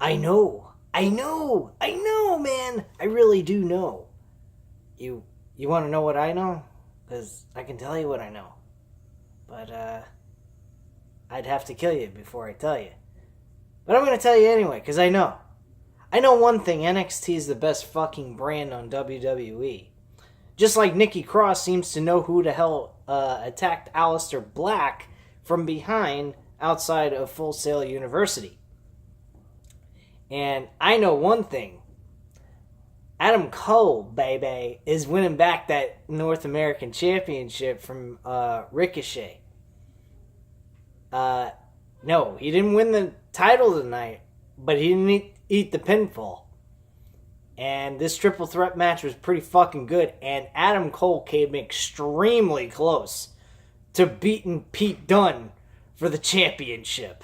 I know. Man. I really do know. You you want to know what I know? Because I can tell you what I know. But, I'd have to kill you before I tell you. But I'm going to tell you anyway, because I know. I know one thing, NXT is the best fucking brand on WWE. Just like Nikki Cross seems to know who the hell attacked Aleister Black from behind outside of Full Sail University. And I know one thing. Adam Cole, baby, is winning back that North American Championship from Ricochet. No, he didn't win the title tonight, but he didn't eat the pinfall. And this triple threat match was pretty fucking good, and Adam Cole came extremely close to beating Pete Dunne for the championship.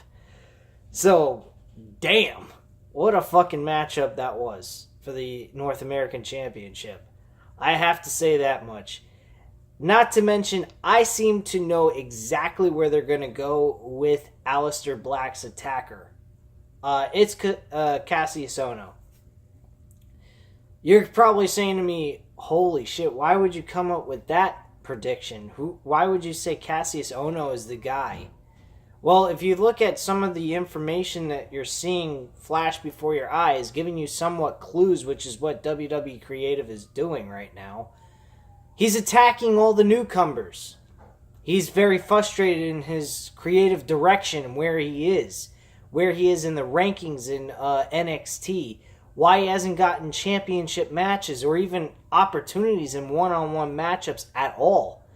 So, damn, what a fucking matchup that was for the North American Championship. I have to say that much. Not to mention, I seem to know exactly where they're going to go with Aleister Black's attacker. It's Cassius Ohno. You're probably saying to me, holy shit, why would you come up with that prediction? Why would you say Cassius Ohno is the guy? Well, if you look at some of the information that you're seeing flash before your eyes, giving you somewhat clues, which is what WWE Creative is doing right now, he's attacking all the newcomers. He's very frustrated in his creative direction and where he is in the rankings in NXT, why he hasn't gotten championship matches or even opportunities in one-on-one matchups at all.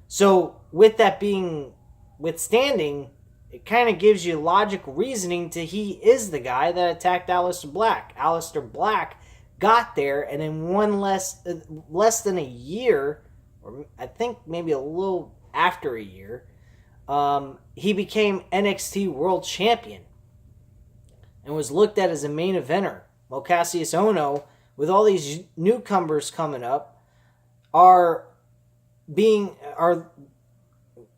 So, with that being withstanding, it kind of gives you logical reasoning to he is the guy that attacked Aleister Black. Aleister Black got there, and in less than a year, or I think maybe a little after a year, he became NXT World Champion and was looked at as a main eventer. Well, Cassius Ohno, with all these newcomers coming up, are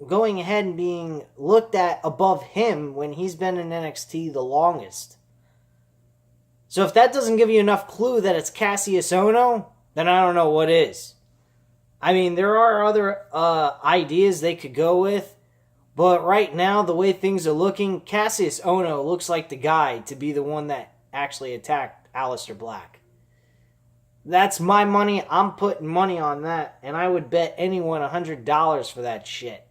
going ahead and being looked at above him when he's been in NXT the longest. So if that doesn't give you enough clue that it's Cassius Ohno, then I don't know what is. I mean, there are other ideas they could go with, but right now, the way things are looking, Cassius Ohno looks like the guy to be the one that actually attacked Aleister Black. That's my money. I'm putting money on that, and I would bet anyone $100 for that shit.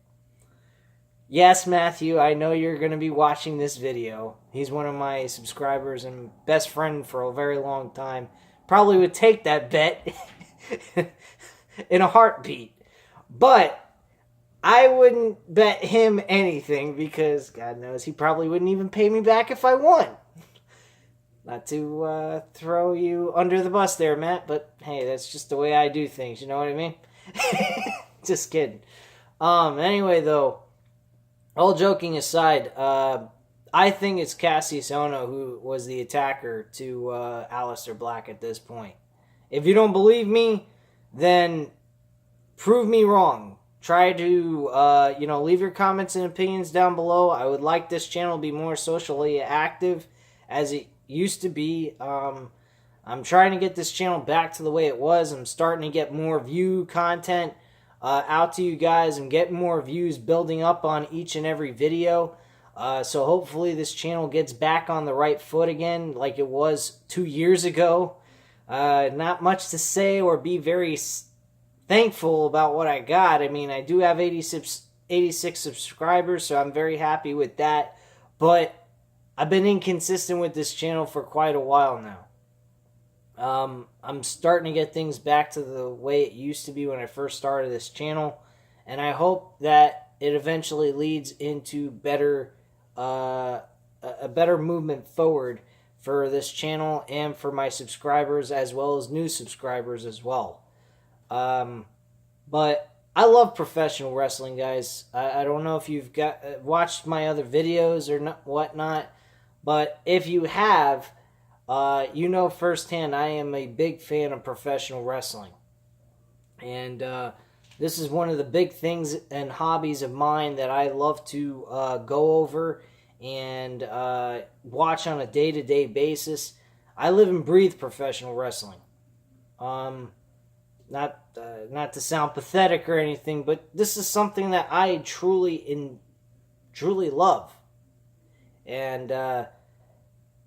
Yes, Matthew, I know you're going to be watching this video. He's one of my subscribers and best friend for a very long time. Probably would take that bet in a heartbeat. But I wouldn't bet him anything because, God knows, he probably wouldn't even pay me back if I won. Not to throw you under the bus there, Matt, but hey, that's just the way I do things, you know what I mean? Just kidding. Anyway, though, all joking aside, I think it's Cassius Ohno who was the attacker to Aleister Black at this point. If you don't believe me, then prove me wrong. Try to, leave your comments and opinions down below. I would like this channel to be more socially active as it used to be. I'm trying to get this channel back to the way it was. I'm starting to get more view content out to you guys. I'm getting more views building up on each and every video. So hopefully this channel gets back on the right foot again like it was 2 years ago. Not much to say or be very thankful about what I got. I mean, I do have 86 subscribers, so I'm very happy with that. But I've been inconsistent with this channel for quite a while now. I'm starting to get things back to the way it used to be when I first started this channel, and I hope that it eventually leads into a better movement forward for this channel and for my subscribers as well as new subscribers as well. But I love professional wrestling, guys. I don't know if you've watched my other videos or whatnot, but if you have, you know firsthand I am a big fan of professional wrestling. And this is one of the big things and hobbies of mine that I love to go over and watch on a day-to-day basis. I live and breathe professional wrestling. Not to sound pathetic or anything, but this is something that I truly love. And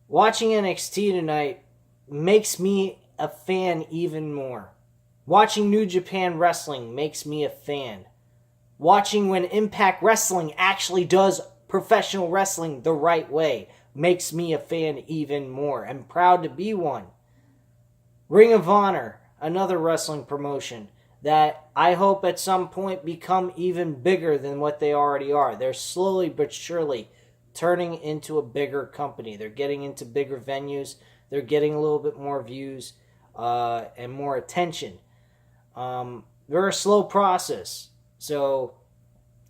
watching NXT tonight makes me a fan even more. Watching New Japan Wrestling makes me a fan. Watching when Impact Wrestling actually does professional wrestling the right way makes me a fan even more. I'm proud to be one. Ring of Honor, another wrestling promotion that I hope at some point become even bigger than what they already are. They're slowly but surely turning into a bigger company. They're getting into bigger venues. They're getting a little bit more views and more attention. They're a slow process. So,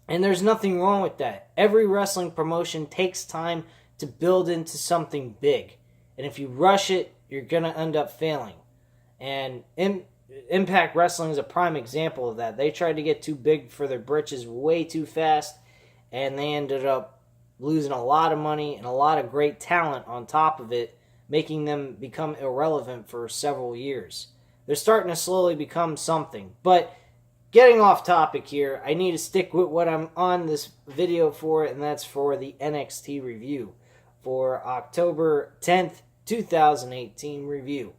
and there's nothing wrong with that. Every wrestling promotion takes time to build into something big. And if you rush it, you're going to end up failing. And Impact Wrestling is a prime example of that. They tried to get too big for their britches way too fast, and they ended up losing a lot of money and a lot of great talent on top of it, making them become irrelevant for several years. They're starting to slowly become something. But getting off topic here, I need to stick with what I'm on this video for, and that's for the NXT review for October 10th, 2018 review.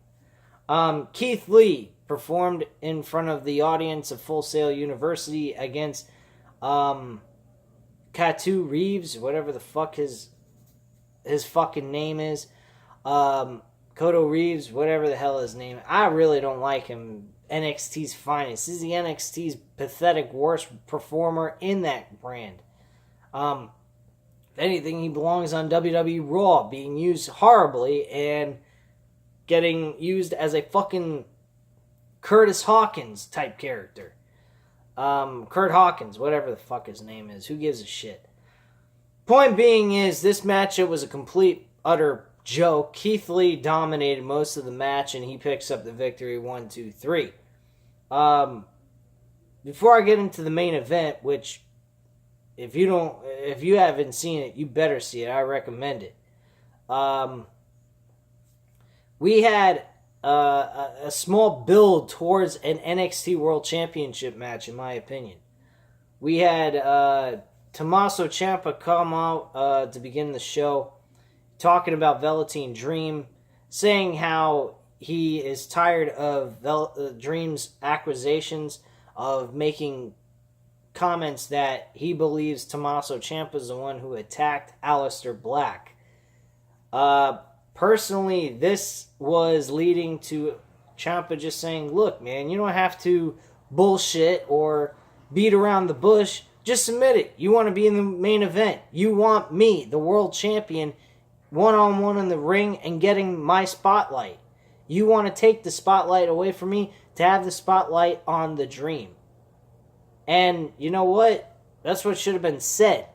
Keith Lee performed in front of the audience of Full Sail University against Katu Reeves, whatever the fuck his fucking name is. Koto Reeves, whatever the hell his name. I really don't like him. NXT's finest. He's the NXT's pathetic worst performer in that brand. If anything, he belongs on WWE Raw, being used horribly and getting used as a fucking Curtis Hawkins type character. Kurt Hawkins, whatever the fuck his name is. Who gives a shit? Point being is, this matchup was a complete, utter joke. Keith Lee dominated most of the match, and he picks up the victory 1-2-3. Before I get into the main event, which if you haven't seen it, you better see it. I recommend it. We had a small build towards an NXT World Championship match, in my opinion. We had Tommaso Ciampa come out to begin the show, talking about Velveteen Dream, saying how he is tired of Dream's accusations of making comments that he believes Tommaso Ciampa is the one who attacked Aleister Black. Personally, this was leading to Ciampa just saying, look, man, you don't have to bullshit or beat around the bush. Just admit it. You want to be in the main event. You want me, the world champion, one-on-one in the ring and getting my spotlight. You want to take the spotlight away from me to have the spotlight on the Dream. And you know what? That's what should have been said.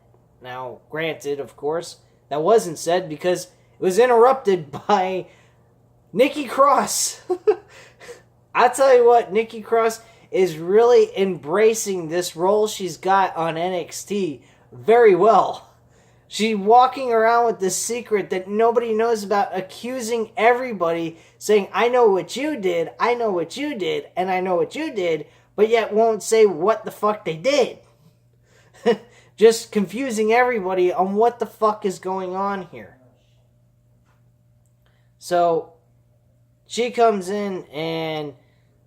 Now, granted, of course, that wasn't said because it was interrupted by Nikki Cross. I tell you what, Nikki Cross is really embracing this role she's got on NXT very well. She's walking around with this secret that nobody knows about, accusing everybody, saying, I know what you did, I know what you did, and I know what you did, but yet won't say what the fuck they did. Just confusing everybody on what the fuck is going on here. So, she comes in and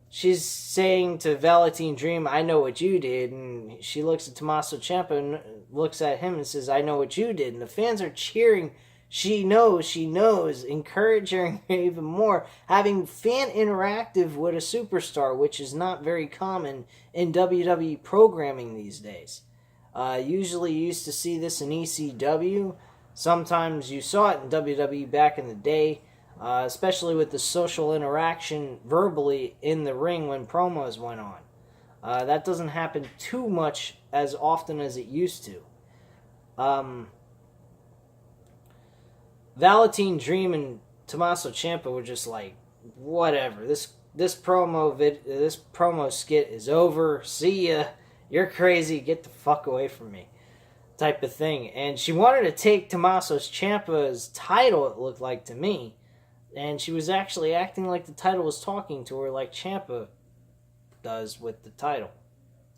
she's saying to Velveteen Dream, I know what you did. And she looks at Tommaso Ciampa and looks at him and says, I know what you did. And the fans are cheering. She knows, encouraging her even more. Having fan interactive with a superstar, which is not very common in WWE programming these days. Usually you used to see this in ECW. Sometimes you saw it in WWE back in the day. Especially with the social interaction verbally in the ring when promos went on. That doesn't happen too much as often as it used to. Velveteen Dream and Tommaso Ciampa were just like, whatever. This promo skit is over. See ya. You're crazy. Get the fuck away from me. type of thing. And she wanted to take Tommaso Ciampa's title, it looked like to me. And she was actually acting like the title was talking to her like Ciampa does with the title.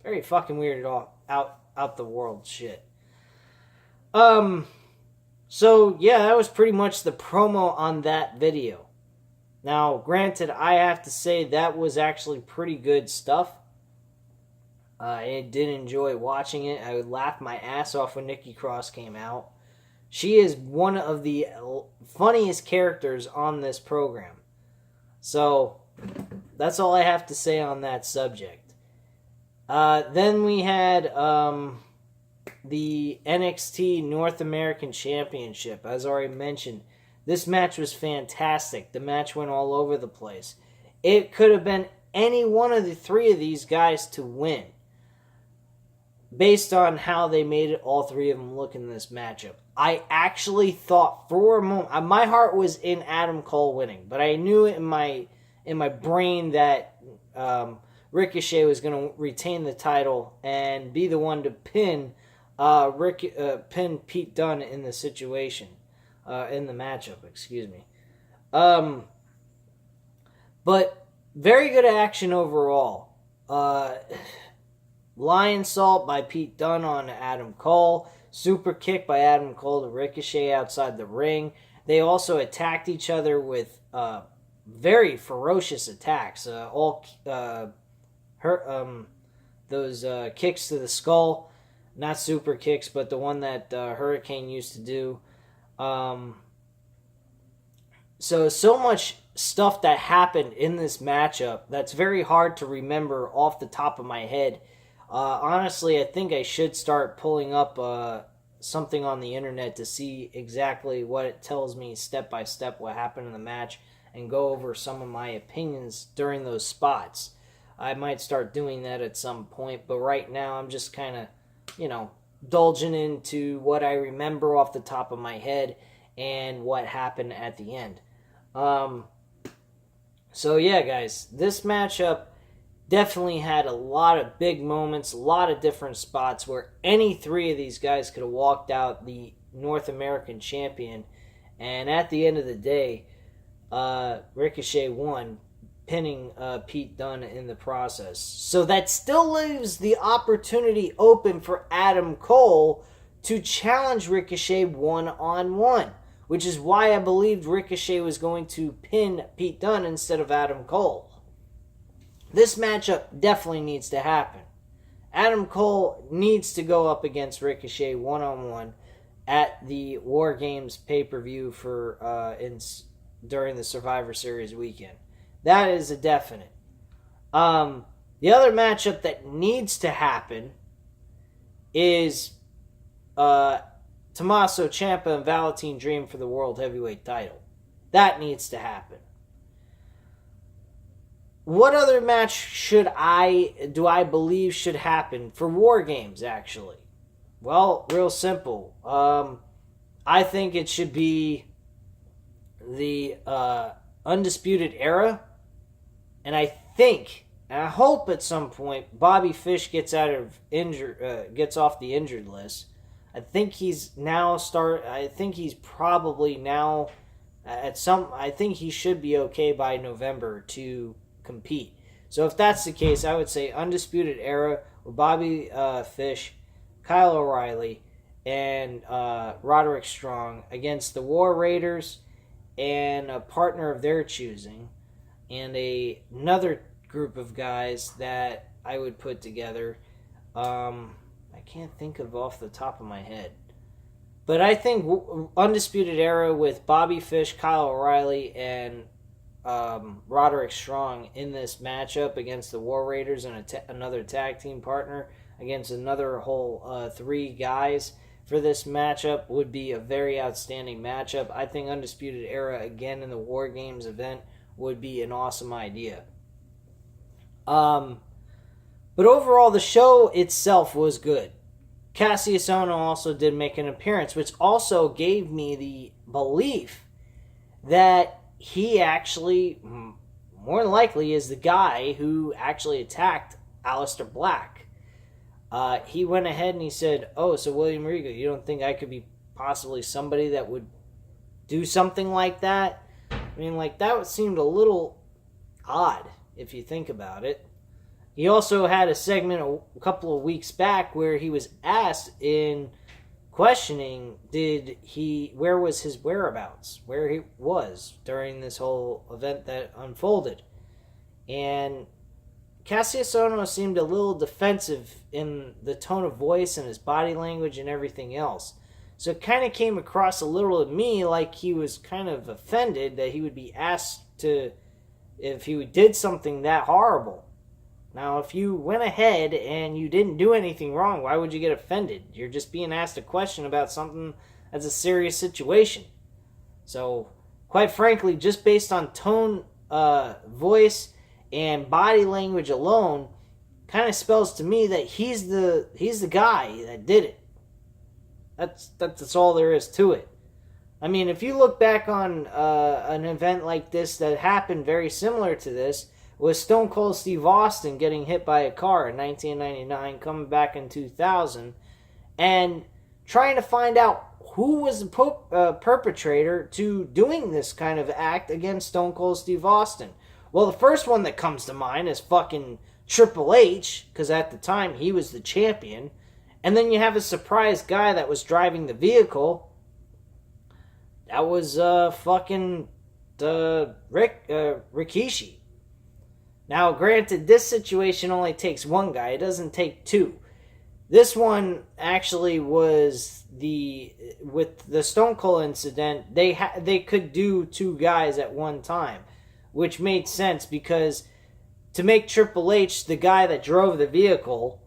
Very fucking weird out the world shit. So yeah, that was pretty much the promo on that video. Now, granted, I have to say that was actually pretty good stuff. I did enjoy watching it. I would laugh my ass off when Nikki Cross came out. She is one of the funniest characters on this program. So, that's all I have to say on that subject. Then we had the NXT North American Championship. As already mentioned, this match was fantastic. The match went all over the place. It could have been any one of the three of these guys to win, based on how they made all three of them look in this matchup. I actually thought for a moment, my heart was in Adam Cole winning, but I knew in my brain that Ricochet was going to retain the title and be the one to pin Pete Dunne in the situation, in the matchup, excuse me. But very good action overall. Lion Salt by Pete Dunne on Adam Cole. Super kick by Adam Cole to Ricochet outside the ring. They also attacked each other with very ferocious attacks. Those kicks to the skull. Not super kicks, but the one that Hurricane used to do. So much stuff that happened in this matchup that's very hard to remember off the top of my head. Honestly, I think I should start pulling up something on the internet to see exactly what it tells me step by step what happened in the match and go over some of my opinions during those spots. I might start doing that at some point, but right now I'm just kind of, indulging into what I remember off the top of my head and what happened at the end. So yeah, guys, this matchup definitely had a lot of big moments, a lot of different spots where any three of these guys could have walked out the North American champion. And at the end of the day, Ricochet won, pinning Pete Dunne in the process. So that still leaves the opportunity open for Adam Cole to challenge Ricochet one-on-one, which is why I believed Ricochet was going to pin Pete Dunne instead of Adam Cole. This matchup definitely needs to happen. Adam Cole needs to go up against Ricochet one-on-one at the War Games pay-per-view for during the Survivor Series weekend. That is a definite. The other matchup that needs to happen is Tommaso Ciampa and Velveteen Dream for the World Heavyweight title. That needs to happen. What other match do I believe should happen for War Games, actually? Well, real simple. I think it should be the Undisputed Era. And I hope at some point Bobby Fish gets off the injured list. I think he's probably now I think he should be okay by November to compete. So if that's the case, I would say Undisputed Era with Bobby Fish, Kyle O'Reilly, and Roderick Strong against the War Raiders and a partner of their choosing, and another group of guys that I would put together. I can't think of off the top of my head. But I think Undisputed Era with Bobby Fish, Kyle O'Reilly, and Roderick Strong in this matchup against the War Raiders and another tag team partner against another whole three guys for this matchup would be a very outstanding matchup. I think Undisputed Era again in the War Games event would be an awesome idea. But overall, the show itself was good. Cassius Ohno also did make an appearance, which also gave me the belief that he actually, more than likely, is the guy who actually attacked Aleister Black. he went ahead and he said, "Oh, so William Regal, you don't think I could be possibly somebody that would do something like that?" I mean, like, that seemed a little odd if you think about it. He also had a segment a couple of weeks back where he was asked in questioning, where was his whereabouts, where he was during this whole event that unfolded. And Cassius Ohno seemed a little defensive in the tone of voice and his body language and everything else. So it kind of came across a little to me like he was kind of offended that he would be asked if he did something that horrible. Now, if you went ahead and you didn't do anything wrong, why would you get offended? You're just being asked a question about something that's a serious situation. So, quite frankly, just based on tone, voice, and body language alone, kind of spells to me that he's the guy that did it. That's all there is to it. I mean, if you look back on an event like this that happened very similar to this, was Stone Cold Steve Austin getting hit by a car in 1999, coming back in 2000, and trying to find out who was the perpetrator to doing this kind of act against Stone Cold Steve Austin. Well, the first one that comes to mind is fucking Triple H, because at the time he was the champion. And then you have a surprise guy that was driving the vehicle. That was fucking Rikishi. Now, granted, this situation only takes one guy. It doesn't take two. This one actually was with the Stone Cold incident, they could do two guys at one time, which made sense because to make Triple H the guy that drove the vehicle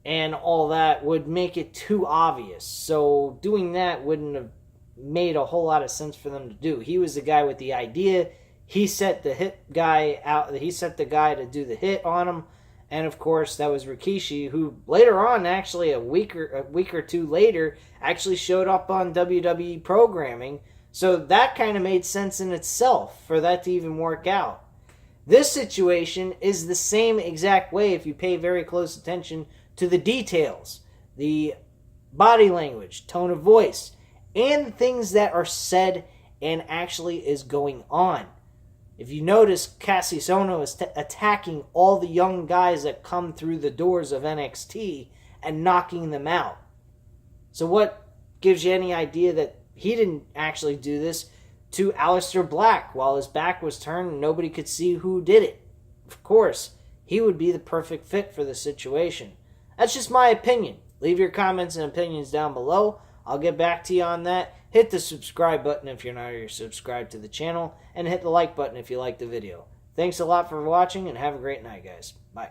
and all that would make it too obvious. So doing that wouldn't have made a whole lot of sense for them to do. He was the guy with the idea. He set the hit guy out. He set the guy to do the hit on him. And of course, that was Rikishi, who later on, actually a week or two later, actually showed up on WWE programming. So that kind of made sense in itself for that to even work out. This situation is the same exact way if you pay very close attention to the details, the body language, tone of voice, and things that are said and actually is going on. If you notice, Cassius Ohno is attacking all the young guys that come through the doors of NXT and knocking them out. So what gives you any idea that he didn't actually do this to Aleister Black while his back was turned and nobody could see who did it? Of course, he would be the perfect fit for the situation. That's just my opinion. Leave your comments and opinions down below. I'll get back to you on that. Hit the subscribe button if you're not already subscribed to the channel, and hit the like button if you like the video. Thanks a lot for watching, and have a great night, guys. Bye.